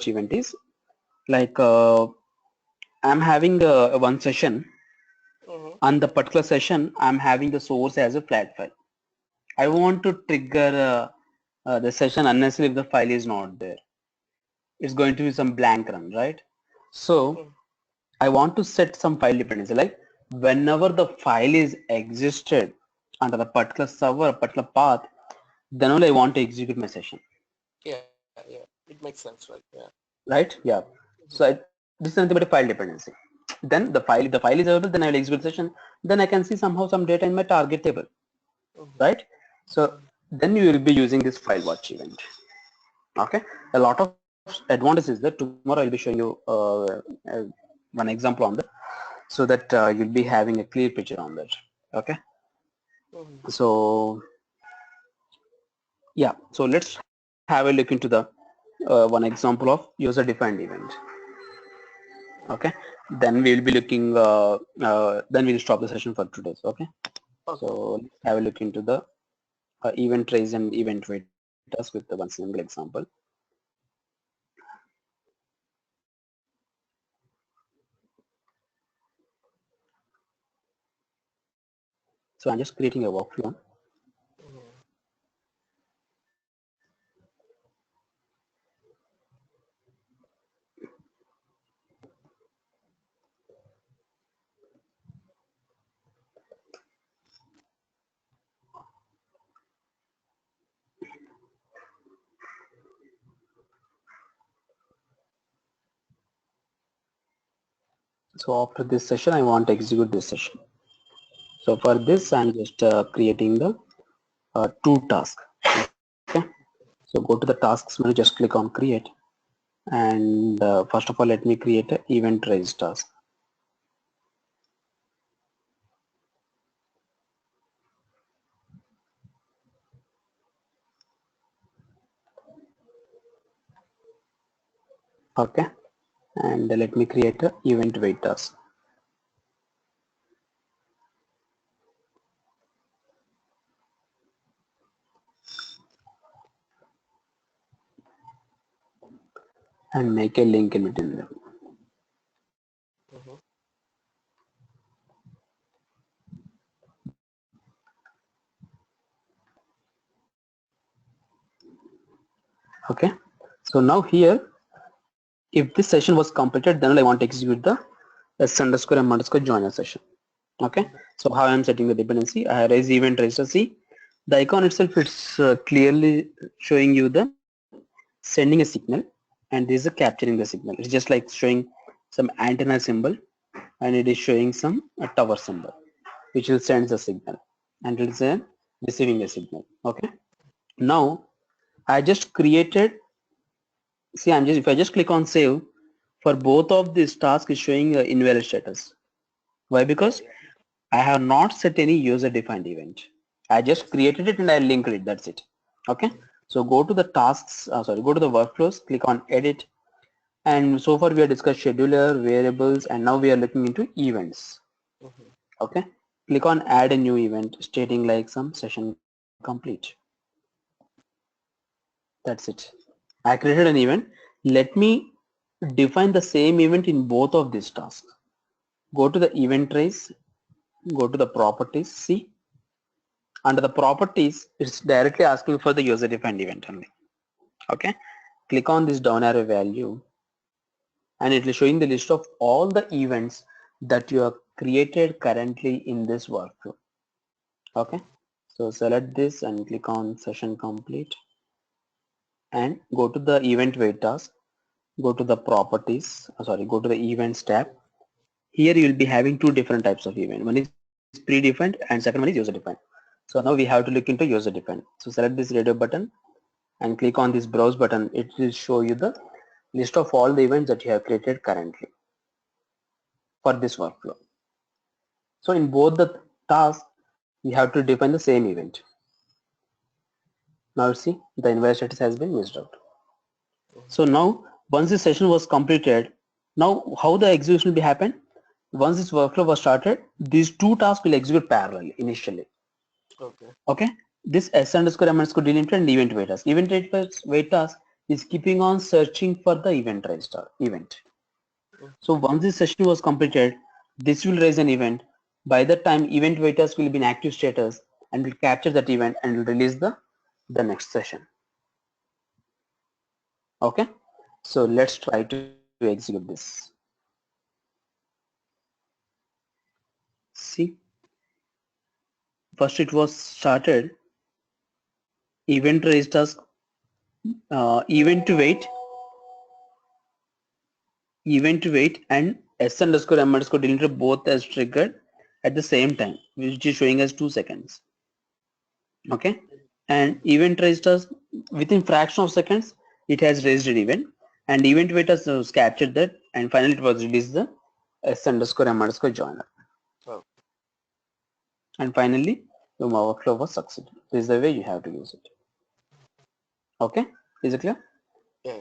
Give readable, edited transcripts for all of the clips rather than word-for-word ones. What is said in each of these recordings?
event is like I'm having one session. On the particular session, I'm having the source as a flat file. I want to trigger the session unnecessarily if the file is not there. It's going to be some blank run, right? So I want to set some file dependency, like whenever the file is existed under a particular server, a particular path, then only I want to execute my session. Yeah, it makes sense, right? Yeah. Right? Yeah. So this is nothing but a file dependency. Then if the file is available, then I will execute the session. Then I can see somehow some data in my target table, right? So then you will be using this file watch event. Okay. A lot of advantages is that tomorrow I'll be showing you one example on that, so that you'll be having a clear picture on that. Okay. So yeah, so let's have a look into the one example of user defined event. Okay, then we will be looking then we'll stop the session for today. Okay, so let's have a look into the event trace and event wait task with the one single example. So I'm just creating a workflow. So after this session, I want to execute this session. So for this, I'm just creating the two tasks. Okay. So go to the tasks menu, just click on create. And first of all, let me create an event trace task. Okay. And let me create an event wait task. And make a link in between them. Okay. So now here, if this session was completed, then I want to execute the s_m_joiner session. Okay. So how I'm setting the dependency, I raise event register. See, the icon itself, it's clearly showing you the sending a signal, and this is a capturing the signal. It's just like showing some antenna symbol, and it is showing some tower symbol, which will send the signal, and it is receiving a signal. Okay. Now I just created. See, if I just click on save, for both of these tasks is showing invalid status. Why? Because I have not set any user defined event. I just created it and I linked it. That's it. Okay. So go to the tasks, go to the workflows, click on edit. And so far we have discussed scheduler, variables, and now we are looking into events. Okay. Click on add a new event stating like some session complete. That's it. I created an event. Let me define the same event in both of these tasks. Go to the event trace, go to the properties, see, under the properties, it's directly asking for the user defined event only. Okay, click on this down arrow value, and it will showing the list of all the events that you have created currently in this workflow. Okay, so select this and click on session complete, and go to the event wait task, go to the properties, go to the events tab. Here you will be having two different types of event. One is predefined and second one is user defined. So now we have to look into user defined. So select this radio button and click on this browse button. It will show you the list of all the events that you have created currently for this workflow. So in both the tasks, you have to define the same event. Now see, the invalid status has been missed out. So now once this session was completed, now how the execution will be happen? Once this workflow was started, these two tasks will execute parallelly initially. Okay. This s_m_delete and event wait task. Event wait task is keeping on searching for the event register event. So once this session was completed, this will raise an event. By the time event waiters will be in active status and will capture that event and will release the next session. Okay, so let's try to execute this. See, first it was started event registers, event to wait and s underscore m underscore deleted both as triggered at the same time, which is showing us 2 seconds. Okay, and event registers within fraction of seconds it has raised an event, and event waiters has captured that, and finally it was released the s underscore m underscore joiner. Oh. And finally the workflow was succeeded. This is the way you have to use it. Okay, is it clear? Yeah.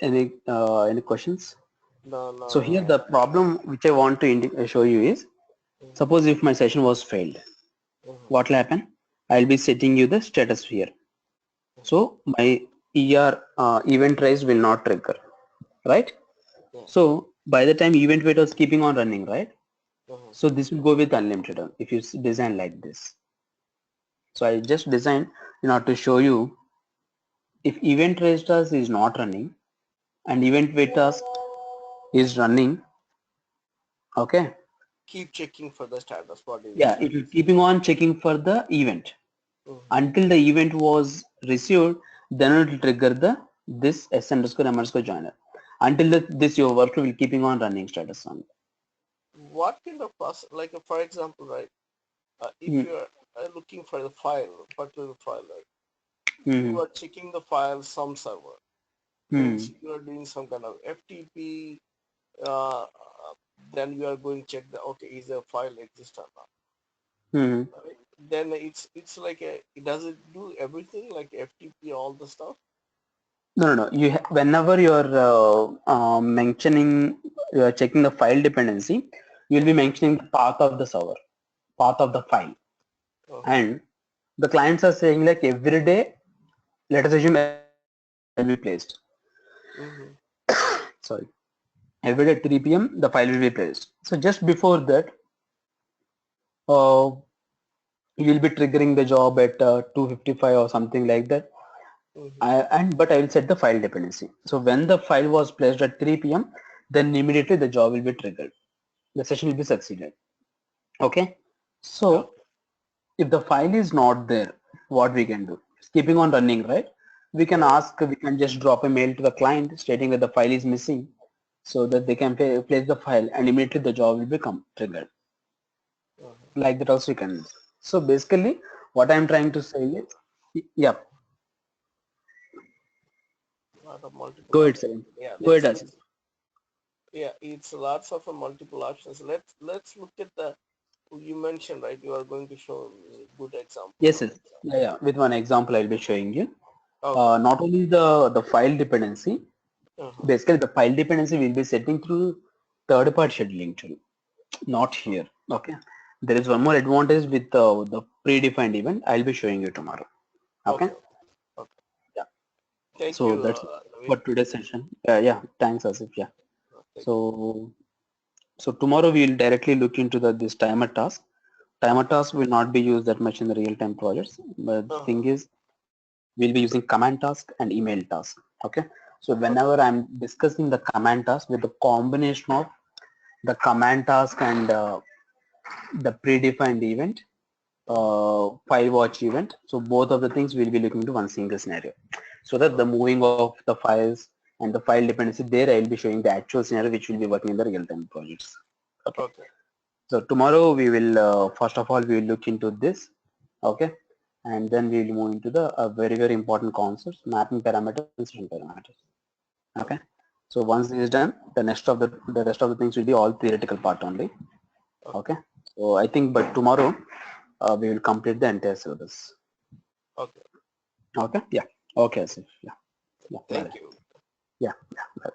Any questions? No. So here the problem which I want to show you is, suppose if my session was failed, what will happen? I'll be setting you the status here. So my event raise will not trigger, right? So by the time event wait was keeping on running, right? So this will go with unlimited if you design like this. So I just designed in order to show you, if event raise task is not running and event wait task is running, okay? Keep checking for the status. What is Yeah, it will keeping on checking for the event until the event was received, then it will trigger this s underscore m underscore joiner. Until this your workflow will keeping on running status on. What kind of process? Like for example, right? If you are looking for the file, particular file, right? You are checking the file some server. Means you are doing some kind of FTP. Then you are going to check the okay, is the file exist or not? Right? Then it's like does it do everything like FTP, all the stuff? No. Whenever you're mentioning, you're checking the file dependency, you'll be mentioning the path of the server, path of the file, and the clients are saying like every day, let us assume every day 3 p.m. the file will be placed. Sorry, every day 3 p.m. the file will be placed. So just before that, you will be triggering the job at 2:55 or something like that. But I will set the file dependency. So when the file was placed at 3 p.m., then immediately the job will be triggered. The session will be succeeded. Okay. So if the file is not there, what we can do? It's keeping on running, right? We can just drop a mail to the client stating that the file is missing, so that they can place the file and immediately the job will become triggered. Like that also you can do. So basically what I'm trying to say is, yeah. Lot of multiple Go ahead, options. Salim. Yeah, Go ahead, Asim. it's lots of multiple options. Let's look at the you mentioned, right? You are going to show a good example. Yes. Yeah. With one example, I'll be showing you. Okay. Not only the file dependency, basically the file dependency will be setting through third-party scheduling tool, not here. Okay. There is one more advantage with the predefined event. I'll be showing you tomorrow. Okay. Okay. Yeah. Thank So you, that's it for David. today's session. Yeah. Thanks, Asif. Yeah. Thank you. So tomorrow we will directly look into this timer task. Timer task will not be used that much in the real-time projects, but the thing is, we'll be using command task and email task. Okay. So whenever I'm discussing the command task with the combination of the command task and the predefined event, file watch event. So both of the things will be looking to one single scenario. So that the moving of the files and the file dependency there, I will be showing the actual scenario which will be working in the real-time projects. Okay. So tomorrow we will, first of all, we will look into this. Okay. And then we will move into the very important concepts, mapping parameters and session parameters. Okay. So once this is done, the rest of the things will be all theoretical part only. Okay. So I think by tomorrow we will complete the entire syllabus. Okay. Okay. Yeah. Okay, Asif. Yeah. Thank you. Yeah. Bye.